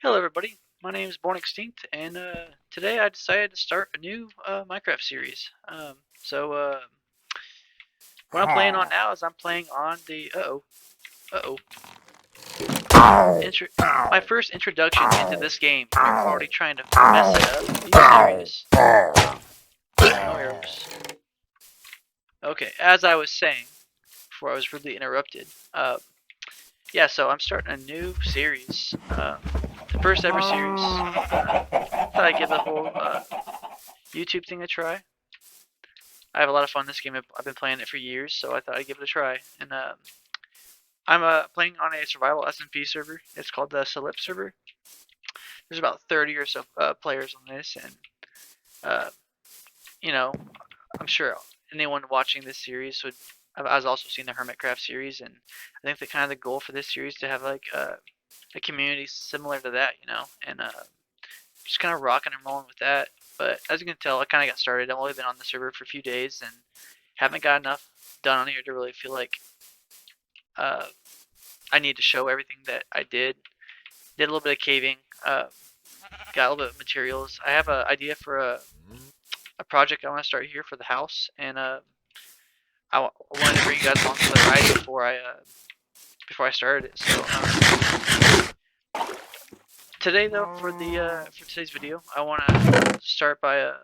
Hello, everybody. My name is Born Extinct, and today I decided to start a new Minecraft series. What I'm playing on now is I'm playing on the uh intro my first introduction into this game. You're already trying to mess it up. Are you serious? No errors. Okay, as I was saying before I was rudely interrupted. Yeah, so I'm starting a new series. The first ever series. Thought I'd give the whole YouTube thing a try. I have a lot of fun in this game. I've been playing it for years, so I thought I'd give it a try. And I'm playing on a survival SMP server. It's called the Silip server. There's about 30 or so players on this, and uh, you know, I'm sure anyone watching this series would. I've also seen the Hermitcraft series, and I think the kind of the goal for this series to have like a community similar to that, and just kind of rocking and rolling with that. But as you can tell, I kind of got started. I've only been on the server for a few days, and haven't got enough done on here to really feel like uh, I need to show everything that I did. Did a little bit of caving. Got a little bit of materials. I have an idea for a project I want to start here for the house, and I wanted to bring you guys along for the ride before I started it. So today, though, for today's video, I want to start by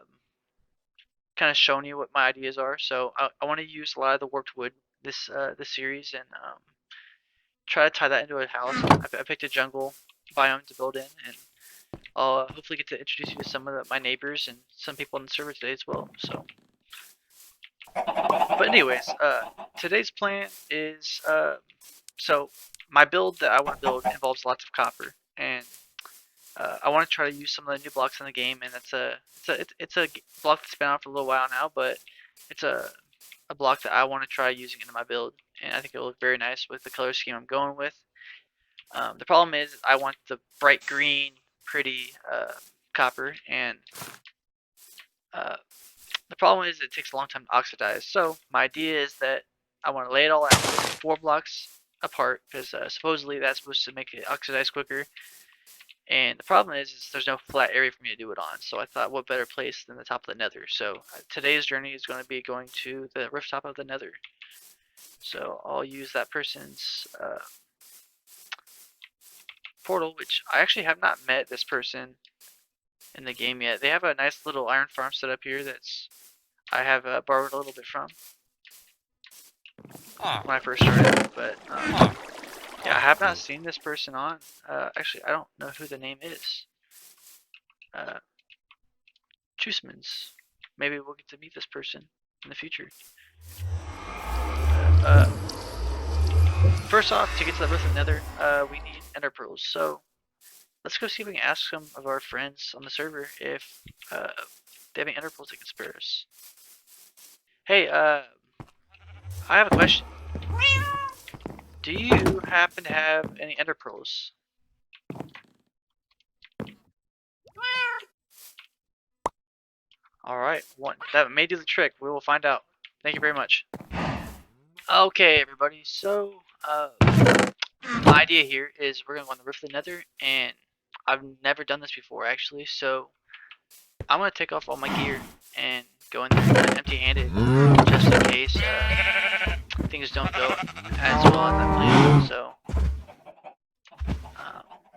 kind of showing you what my ideas are. So I want to use a lot of the warped wood this series, and try to tie that into a house. I picked a jungle biome to build in, and I'll hopefully get to introduce you to some of my neighbors and some people on the server today as well. But anyways, today's plan is so my build that I want to build involves lots of copper, and I want to try to use some of the new blocks in the game. And it's a block that's been out for a little while now, but it's a block that I want to try using into my build, and I think it will look very nice with the color scheme I'm going with. The problem is I want the bright green, pretty copper, and uh, the problem is it takes a long time to oxidize. So my idea is that I want to lay it all out 4 blocks apart, because supposedly that's supposed to make it oxidize quicker. And the problem is there's no flat area for me to do it on. So I thought, what better place than the top of the Nether? So today's journey is going to be going to the rooftop of the Nether. So I'll use that person's portal, which I actually have not met this person in the game yet. They have a nice little iron farm set up here that's I have borrowed a little bit from when I first started, but yeah, I have not seen this person on. Actually, I don't know who the name is. Choosmans. Maybe we'll get to meet this person in the future. Uh, First off, to get to the roof of the Nether, we need ender pearls. So let's go see if we can ask some of our friends on the server if they have any ender pearls they can spare us. Hey, I have a question. Do you happen to have any ender pearls? Alright, that may do the trick. We will find out. Thank you very much. Okay, everybody, so my idea here is we're going to go on the roof of the Nether, and I've never done this before, actually, so I'm going to take off all my gear and go in there empty-handed, just in case things don't go as well as I planned. So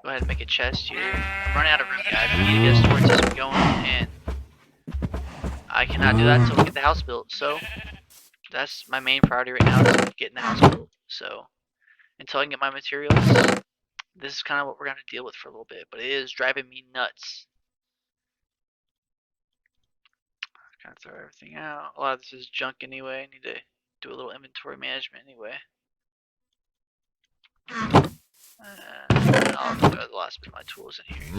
go ahead and make a chest here. I'm running out of room, guys. We need to get a storage system going, and I cannot do that until we get the house built. So that's my main priority right now, is getting the house built. So until I can get my materials, this is kind of what we're going to deal with for a little bit, but it is driving me nuts. Kind of throw everything out. A lot of this is junk anyway. I need to do a little inventory management anyway. I'll throw the last bit of my tools in here.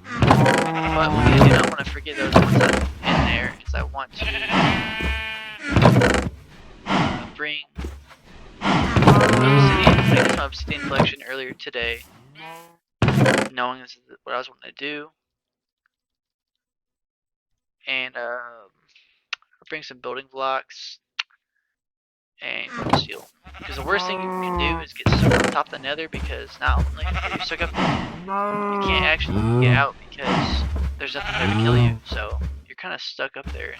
But one thing I do not want to forget those once I'm in there is I want to bring obsidian. I did some obsidian collection earlier today, knowing this is what I was wanting to do, and bring some building blocks and steel. Because the worst thing you can do is get server on top of the nether because not only are you stuck up there, you can't actually get out because there's nothing there to kill you. So you're kind of stuck up there.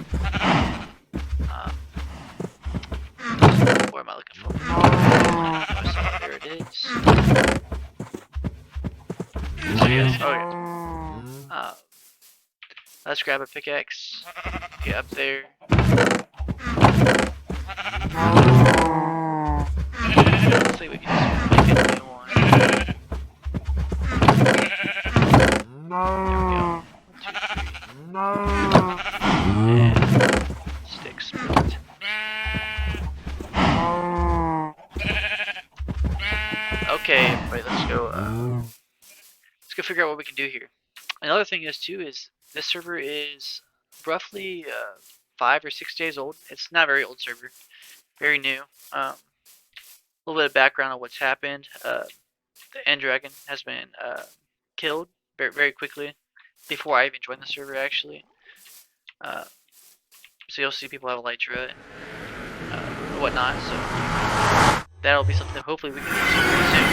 Where am I looking for? There it is. So yes, let's grab a pickaxe. Get up there. Let's see if we can just make a new one. There we go. 1, 2, 3. And sticks built. Okay, everybody, let's go figure out what we can do here. Another thing is too is this server is roughly 5 or 6 days old. It's not a very old server, very new. A little bit of background on what's happened. The end dragon has been killed very, very quickly before I even joined the server actually. So you'll see people have elytra and whatnot. So that'll be something that hopefully we can get to pretty soon.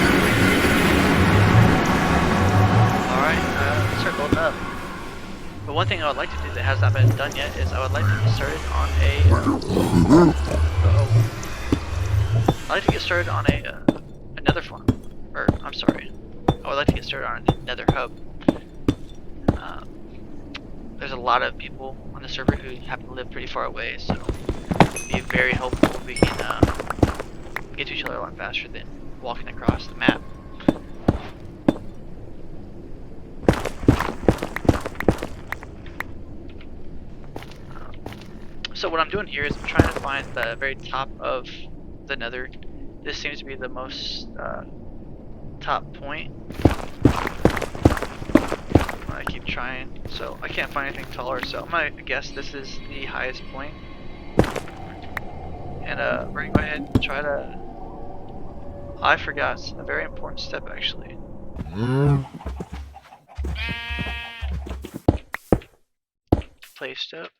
Alright, let's start building up. But one thing I would like to do that has not been done yet is I would like to get started on a I'd like to get started on a nether farm. Or, I'm sorry. I would like to get started on a nether hub. There's a lot of people on the server who happen to live pretty far away, so it'd be very helpful if we can get to each other a lot faster than walking across the map. So what I'm doing here is I'm trying to find the very top of the nether. This seems to be the most top point. I keep trying, so I can't find anything taller, so I'm gonna guess this is the highest point. And we're gonna go ahead and try to... I forgot a very important step actually. Placed up.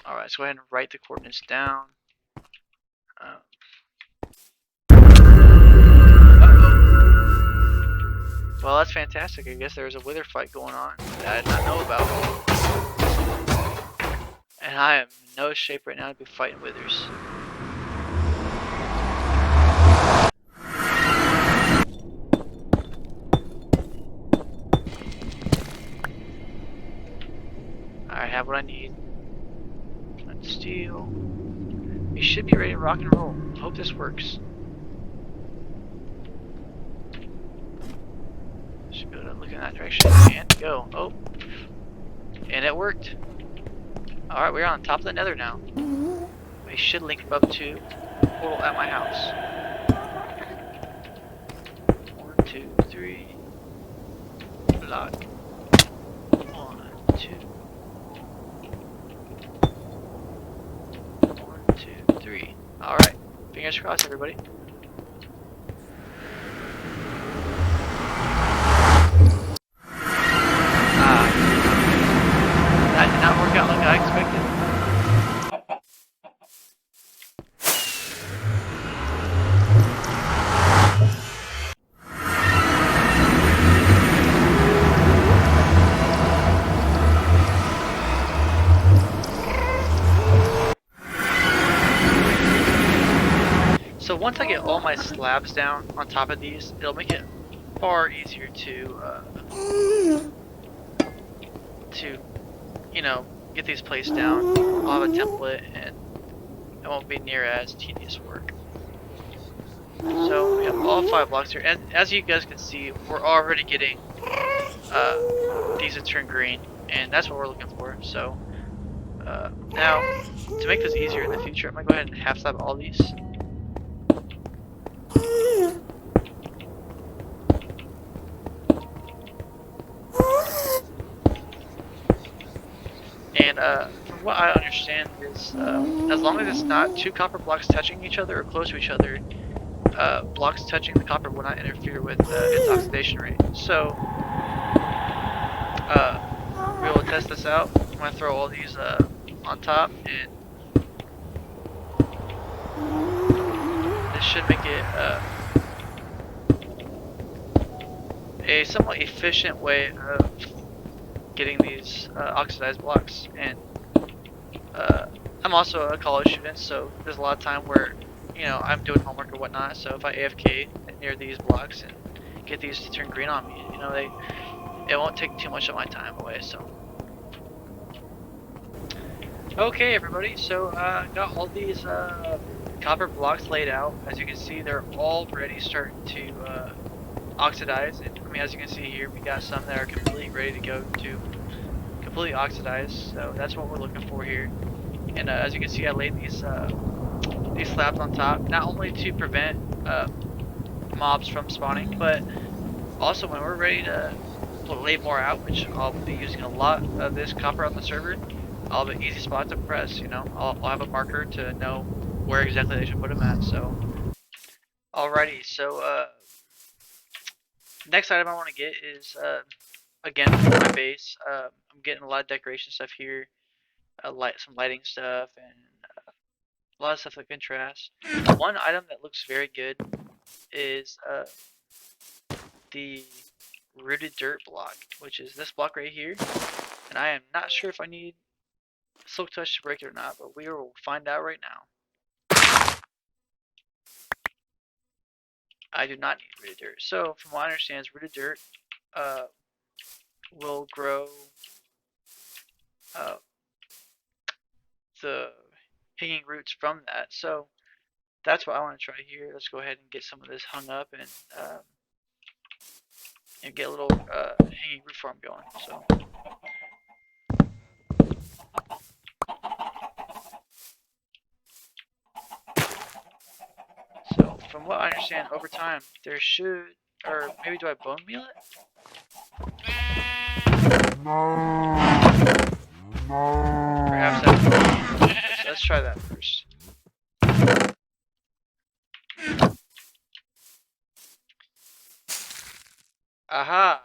Alright, let's go ahead and write the coordinates down. Well, that's fantastic. I guess there was a wither fight going on that I did not know about. And I am in no shape right now to be fighting withers. I have what I need. Steel. We should be ready to rock and roll. Hope this works. Should be able to look in that direction and go. Oh. And it worked. Alright, we're on top of the nether now. We should link up to the portal at my house. 1, 2, 3. Block. 1, 2. 1, 2, 3. Alright. Fingers crossed, everybody. That did not work out like I expected. So once I get all my slabs down on top of these, it'll make it far easier to you know, get these placed down. I'll have a template and it won't be near as tedious work. So we have all 5 blocks here, and as you guys can see, we're already getting these to turn green, and that's what we're looking for. So now, to make this easier in the future, I'm gonna go ahead and half slab all these. And from what I understand is, as long as it's not 2 copper blocks touching each other or close to each other, blocks touching the copper will not interfere with its oxidation rate. So, real be able to test this out. I'm gonna throw all these on top, and this should make it a somewhat efficient way of getting these oxidized blocks. And I'm also a college student, so there's a lot of time where, you know, I'm doing homework or whatnot. So if I AFK near these blocks and get these to turn green on me, you know, it won't take too much of my time away. So okay, everybody. So got all these copper blocks laid out. As you can see, they're already starting to oxidize. And I mean, as you can see here, we got some that are completely ready to go to completely oxidized. So that's what we're looking for here. And as you can see, I laid these slabs on top, not only to prevent mobs from spawning, but also when we're ready to lay more out, which I'll be using a lot of this copper on the server, I'll have an easy spot to press. You know, I'll have a marker to know where exactly they should put them at. So, alrighty. So next item I want to get is again for my base. I'm getting a lot of decoration stuff here, some lighting stuff, and a lot of stuff that contrasts. One item that looks very good is the rooted dirt block, which is this block right here. And I am not sure if I need silk touch to break it or not, but we will find out right now. I do not need rooted dirt. So from what I understand, rooted dirt will grow the hanging roots from that. So that's what I want to try here. Let's go ahead and get some of this hung up and get a little hanging root farm going. So from what I understand, over time there should, or maybe do I bone meal it? Perhaps that's let's try that first. Aha!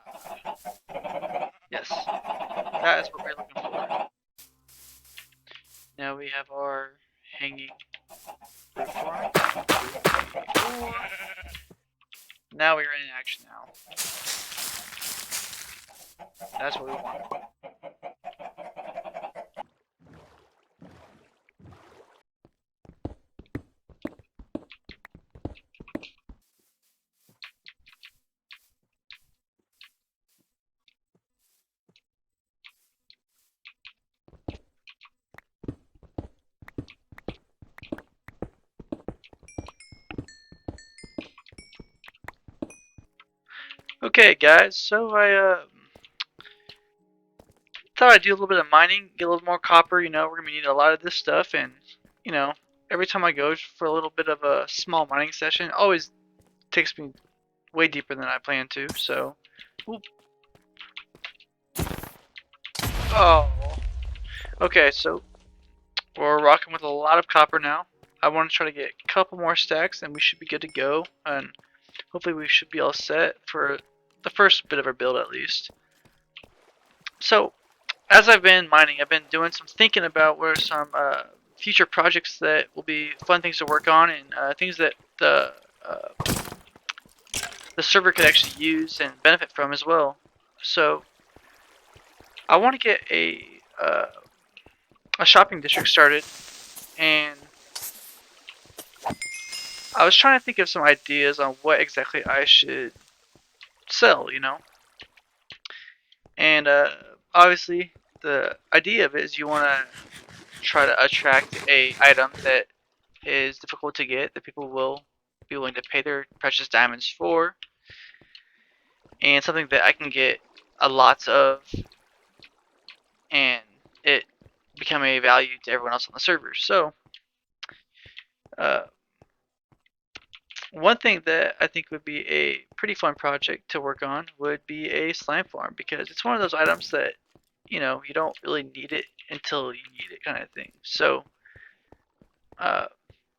Yes, that is what we're looking for. Now we have our hanging root farm. 2, 3, 4. Now we're in action now. That's what we want. Okay, guys, so I thought I'd do a little bit of mining, get a little more copper. You know, we're gonna need a lot of this stuff, and you know, every time I go for a little bit of a small mining session, it always takes me way deeper than I plan to. So, oop. Oh, okay, so we're rocking with a lot of copper now. I want to try to get a couple more stacks, and we should be good to go. And hopefully, we should be all set for the first bit of our build, at least. So, as I've been mining, I've been doing some thinking about where some future projects that will be fun things to work on, and things that the server could actually use and benefit from as well. So I want to get a shopping district started, and I was trying to think of some ideas on what exactly I should sell, you know. And obviously, the idea of it is you want to try to attract a item that is difficult to get, that people will be willing to pay their precious diamonds for, and something that I can get a lot of, and it become a value to everyone else on the server. So, uh, one thing that I think would be a pretty fun project to work on would be a slime farm, because it's one of those items that, you know, you don't really need it until you need it, kind of thing. So, uh,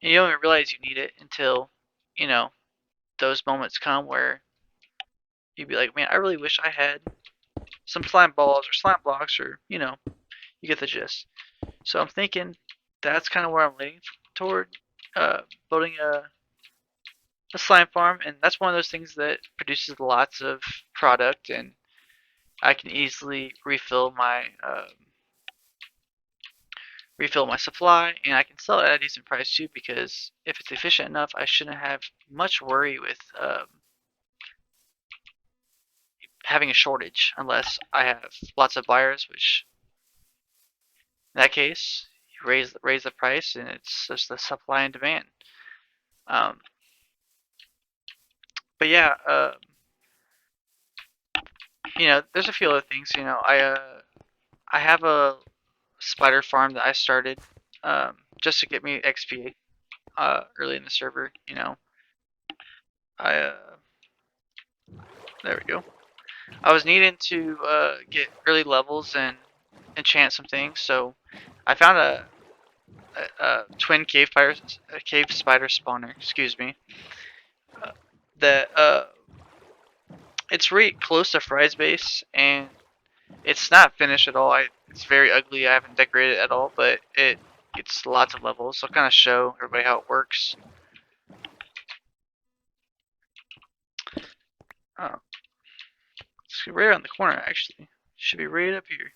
you don't even realize you need it until, you know, those moments come where you'd be like, man, I really wish I had some slime balls or slime blocks, or you get the gist. So I'm thinking that's kind of where I'm leaning toward, building a slime farm, and that's one of those things that produces lots of product, and I can easily refill my supply, and I can sell it at a decent price too, because if it's efficient enough, I shouldn't have much worry with having a shortage unless I have lots of buyers, which in that case, you raise the price, and it's just the supply and demand. Um, but yeah, there's a few other things. I have a spider farm that I started just to get me XP early in the server. I there we go. I was needing to get early levels and enchant some things, so I found a twin cave spider spawner. Excuse me. That it's really close to Fry's base, and it's not finished at all. It's very ugly. I haven't decorated it at all, but it gets lots of levels. So I'll kind of show everybody how it works. Oh, it's right around the corner, actually. Should be right up here.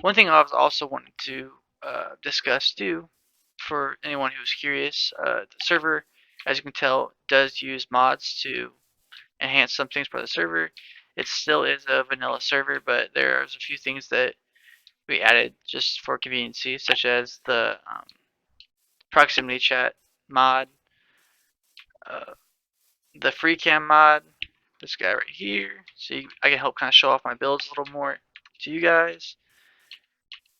One thing I was also wanting to discuss too, for anyone who's curious, the server, as you can tell, does use mods to enhance some things for the server. It still is a vanilla server, but there's a few things that we added just for conveniency, such as the proximity chat mod, uh, the free cam mod, this guy right here, so I can help kind of show off my builds a little more to you guys,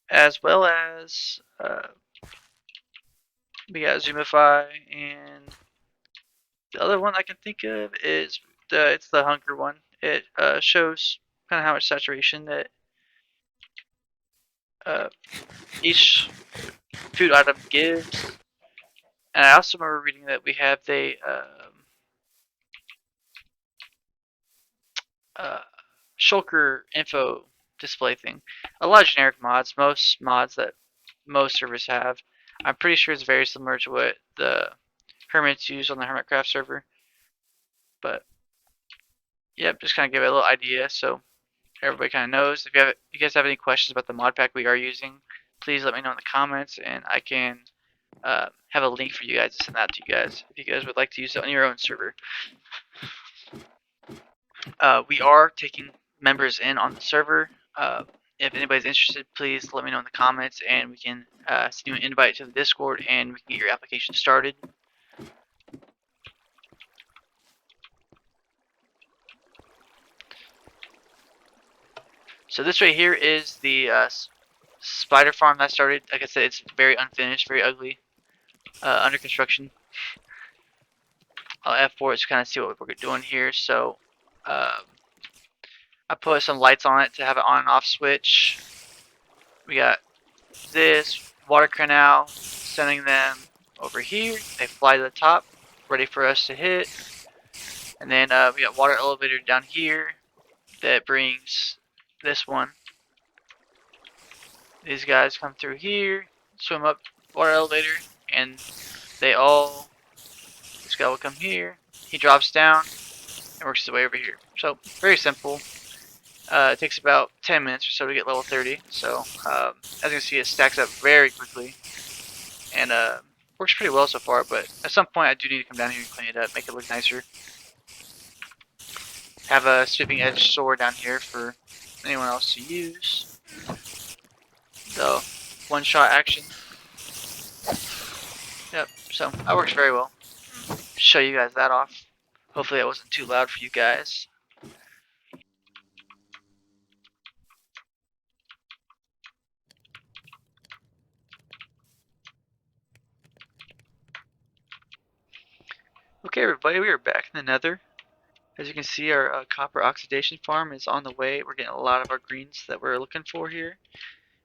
as well as we got Zoomify, and the other one I can think of is it's the hunger one. It shows kind of how much saturation that uh, each food item gives. And I also remember reading that we have the uh, shulker info display thing. A lot of generic mods, most mods that most servers have. I'm pretty sure it's very similar to what the Hermits use on the Hermitcraft server. But yep, just kind of give it a little idea so everybody kind of knows. If you guys have any questions about the mod pack we are using, please let me know in the comments, and I can have a link for you guys to send that to you guys if you guys would like to use it on your own server. We are taking members in on the server. If anybody's interested, please let me know in the comments, and we can send you an invite to the Discord, and we can get your application started. So this right here is the spider farm that I started. Like I said, it's very unfinished, very ugly, under construction. I'll F4 to kind of see what we're doing here. So I put some lights on it to have an on and off switch. We got this water canal sending them over here. They fly to the top, ready for us to hit. And then we got water elevator down here that brings this one. These guys come through here, swim up water elevator, and this guy will come here. He drops down and works his way over here. So very simple. It takes about 10 minutes or so to get level 30. So as you can see, it stacks up very quickly, and works pretty well so far. But at some point, I do need to come down here and clean it up, make it look nicer. Have a sweeping edge sword down here for anyone else to use. The one-shot action. Yep. So that works very well. Show you guys that off. Hopefully, that wasn't too loud for you guys. Okay, everybody, we are back in the Nether. As you can see, our copper oxidation farm is on the way. We're getting a lot of our greens that we're looking for here,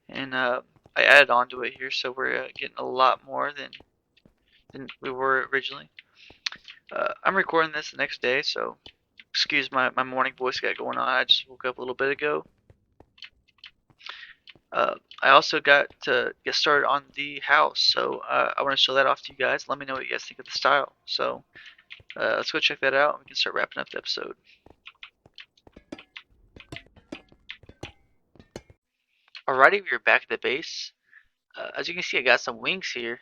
and I added onto it here, so we're getting a lot more than we were originally. I'm recording this the next day, so Excuse my morning voice got going on. I just woke up a little bit ago. I also got to get started on the house, so I want to show that off to you guys. Let me know what you guys think of the style. So let's go check that out, and we can start wrapping up the episode. Alrighty, we are back at the base. As you can see, I got some wings here.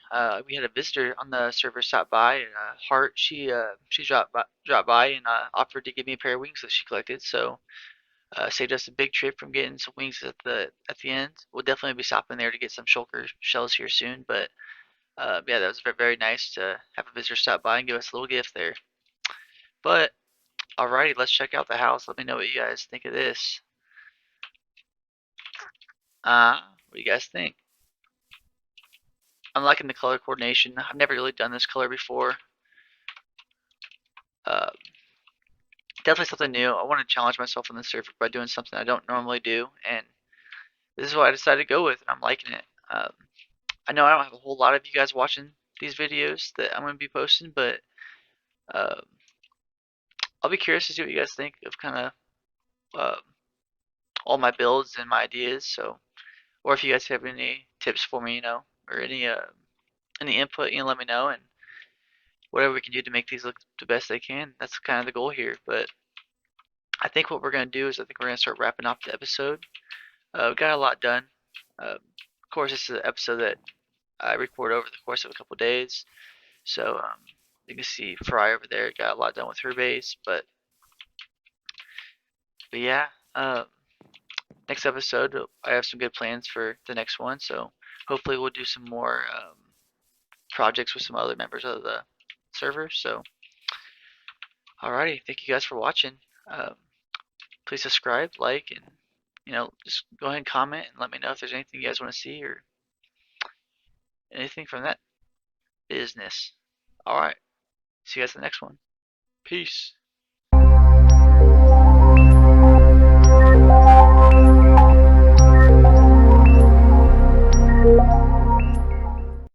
We had a visitor on the server stop by, and Heart, she dropped by and offered to give me a pair of wings that she collected. So saved us a big trip from getting some wings at the end. We'll definitely be stopping there to get some shulker shells here soon. But yeah, that was very nice to have a visitor stop by and give us a little gift there. But alrighty, let's check out the house. Let me know what you guys think of this. What do you guys think? I'm liking the color coordination. I've never really done this color before. Uh, Definitely something new. I want to challenge myself on the server by doing something I don't normally do, and this is what I decided to go with, and I'm liking it. I know I don't have a whole lot of you guys watching these videos that I'm going to be posting, but uh, I'll be curious to see what you guys think of kind of uh, all my builds and my ideas. So, or if you guys have any tips for me, or any input, let me know, and whatever we can do to make these look the best they can. That's kind of the goal here. But I think what we're going to do is I think we're going to start wrapping up the episode. We got a lot done. Of course, this is an episode that I record over the course of a couple of days. So you can see Fry over there got a lot done with her base. But yeah, next episode I have some good plans for the next one. So hopefully we'll do some more projects with some other members of the server. So alrighty, thank you guys for watching. Um, Please subscribe, like, and just go ahead and comment and let me know if there's anything you guys want to see or anything from that business. Alright, see you guys in the next one. Peace.